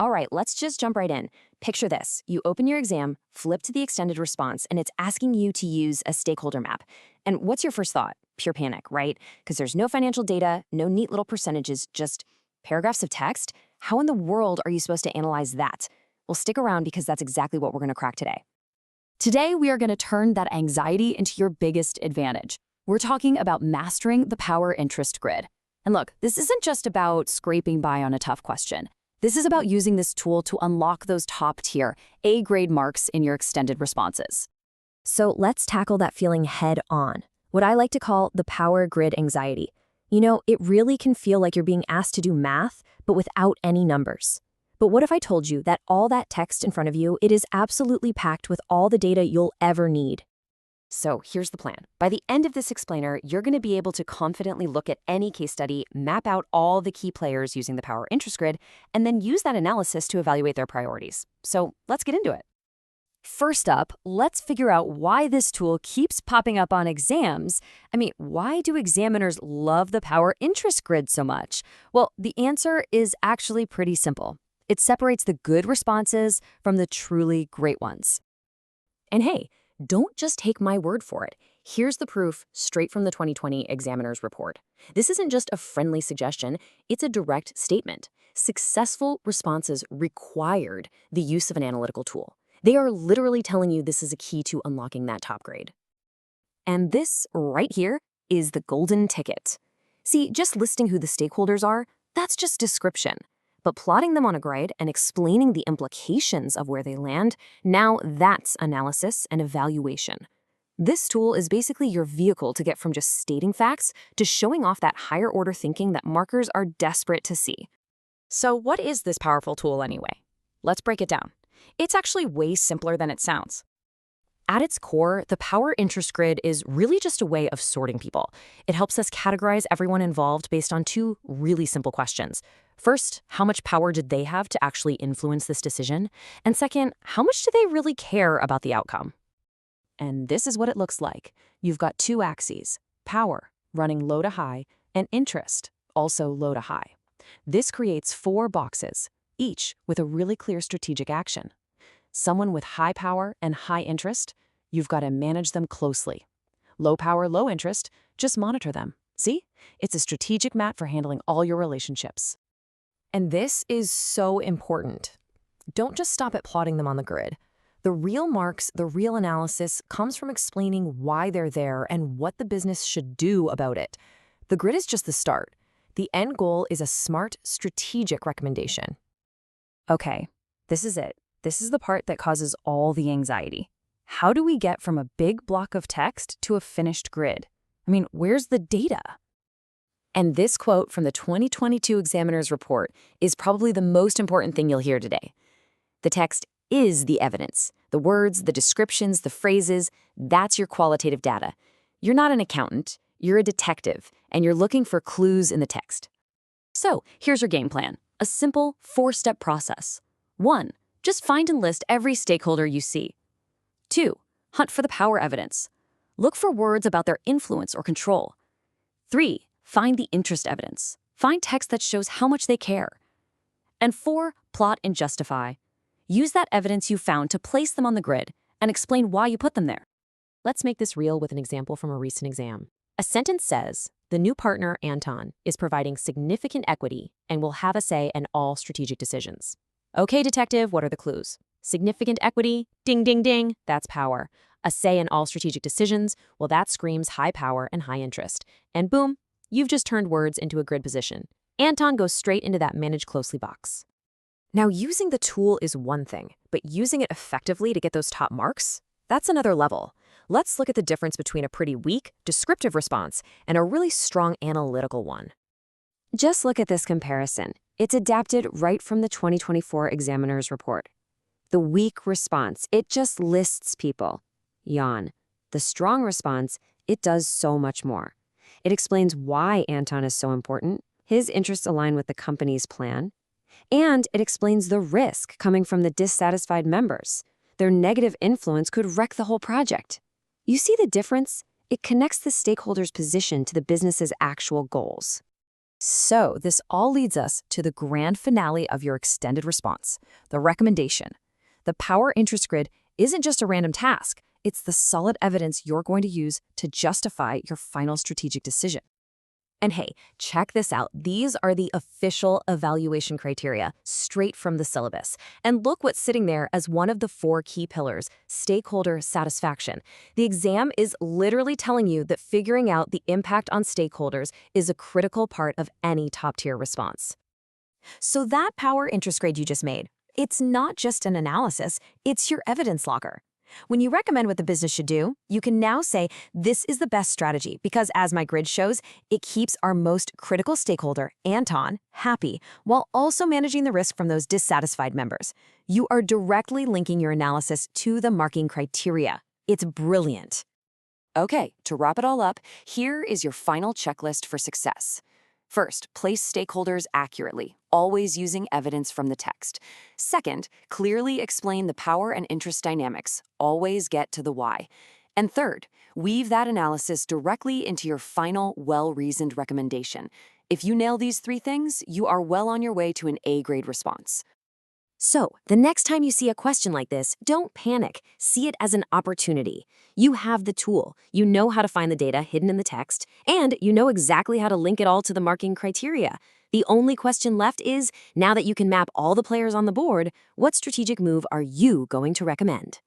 All right, let's just jump right in. Picture this. You open your exam, flip to the extended response, and it's asking you to use a stakeholder map. And what's your first thought? Pure panic, right? Because there's no financial data, no neat little percentages, just paragraphs of text. How in the world are you supposed to analyze that? Well, stick around because that's exactly what we're going to crack today. Today, we are going to turn that anxiety into your biggest advantage. We're talking about mastering the power interest grid. And look, this isn't just about scraping by on a tough question. This is about using this tool to unlock those top-tier, A-grade marks in your extended responses. So let's tackle that feeling head on, what I like to call the power grid anxiety. You know, it really can feel like you're being asked to do math, but without any numbers. But what if I told you that all that text in front of you, it is absolutely packed with all the data you'll ever need? So here's the plan. By the end of this explainer, you're going to be able to confidently look at any case study, map out all the key players using the power interest grid, and then use that analysis to evaluate their priorities. So let's get into it. First up, let's figure out why this tool keeps popping up on exams. Why do examiners love the power interest grid so much? Well, the answer is actually pretty simple. It separates the good responses from the truly great ones. And hey, don't just take my word for it. Here's the proof straight from the 2020 Examiner's Report. This isn't just a friendly suggestion, it's a direct statement. Successful responses required the use of an analytical tool. They are literally telling you this is a key to unlocking that top grade. And this right here is the golden ticket. See, just listing who the stakeholders are, that's just description. But plotting them on a grid and explaining the implications of where they land, now that's analysis and evaluation. This tool is basically your vehicle to get from just stating facts to showing off that higher order thinking that markers are desperate to see. So what is this powerful tool anyway? Let's break it down. It's actually way simpler than it sounds. At its core, the power interest grid is really just a way of sorting people. It helps us categorize everyone involved based on two really simple questions. First, how much power did they have to actually influence this decision? And second, how much do they really care about the outcome? And this is what it looks like. You've got two axes, power, running low to high, and interest, also low to high. This creates 4 boxes, each with a really clear strategic action. Someone with high power and high interest, you've got to manage them closely. Low power, low interest, just monitor them. See? It's a strategic mat for handling all your relationships. And this is so important. Don't just stop at plotting them on the grid. The real marks, the real analysis comes from explaining why they're there and what the business should do about it. The grid is just the start. The end goal is a smart, strategic recommendation. Okay, this is it. This is the part that causes all the anxiety. How do we get from a big block of text to a finished grid? Where's the data? And this quote from the 2022 Examiner's Report is probably the most important thing you'll hear today. The text is the evidence. The words, the descriptions, the phrases, that's your qualitative data. You're not an accountant, you're a detective, and you're looking for clues in the text. So here's your game plan, a simple 4-step process. 1. Just find and list every stakeholder you see. 2. Hunt for the power evidence. Look for words about their influence or control. 3. Find the interest evidence. Find text that shows how much they care. And 4. Plot and justify. Use that evidence you found to place them on the grid and explain why you put them there. Let's make this real with an example from a recent exam. A sentence says, the new partner, Anton, is providing significant equity and will have a say in all strategic decisions. Okay, detective, what are the clues? Significant equity, ding, ding, ding, that's power. A say in all strategic decisions, well, that screams high power and high interest. And boom, you've just turned words into a grid position. Anton goes straight into that manage closely box. Now, using the tool is one thing, but using it effectively to get those top marks, that's another level. Let's look at the difference between a pretty weak, descriptive response and a really strong analytical one. Just look at this comparison. It's adapted right from the 2024 Examiner's Report. The weak response, it just lists people. Yawn. The strong response, it does so much more. It explains why Anton is so important, his interests align with the company's plan, and it explains the risk coming from the dissatisfied members. Their negative influence could wreck the whole project. You see the difference? It connects the stakeholder's position to the business's actual goals. So this all leads us to the grand finale of your extended response, the recommendation. The power interest grid isn't just a random task. It's the solid evidence you're going to use to justify your final strategic decision. And hey, check this out. These are the official evaluation criteria, straight from the syllabus. And look what's sitting there as one of the 4 key pillars: stakeholder satisfaction. The exam is literally telling you that figuring out the impact on stakeholders is a critical part of any top-tier response. So that power interest grade you just made, it's not just an analysis, it's your evidence locker. When you recommend what the business should do, you can now say, this is the best strategy because, as my grid shows, it keeps our most critical stakeholder, Anton, happy, while also managing the risk from those dissatisfied members. You are directly linking your analysis to the marking criteria. It's brilliant. Okay, to wrap it all up, here is your final checklist for success. First, place stakeholders accurately, always using evidence from the text. Second, clearly explain the power and interest dynamics, always get to the why. And third, weave that analysis directly into your final, well-reasoned recommendation. If you nail these 3 things, you are well on your way to an A-grade response. So, the next time you see a question like this, don't panic. See it as an opportunity. You have the tool, you know how to find the data hidden in the text, and you know exactly how to link it all to the marking criteria. The only question left is, now that you can map all the players on the board, what strategic move are you going to recommend?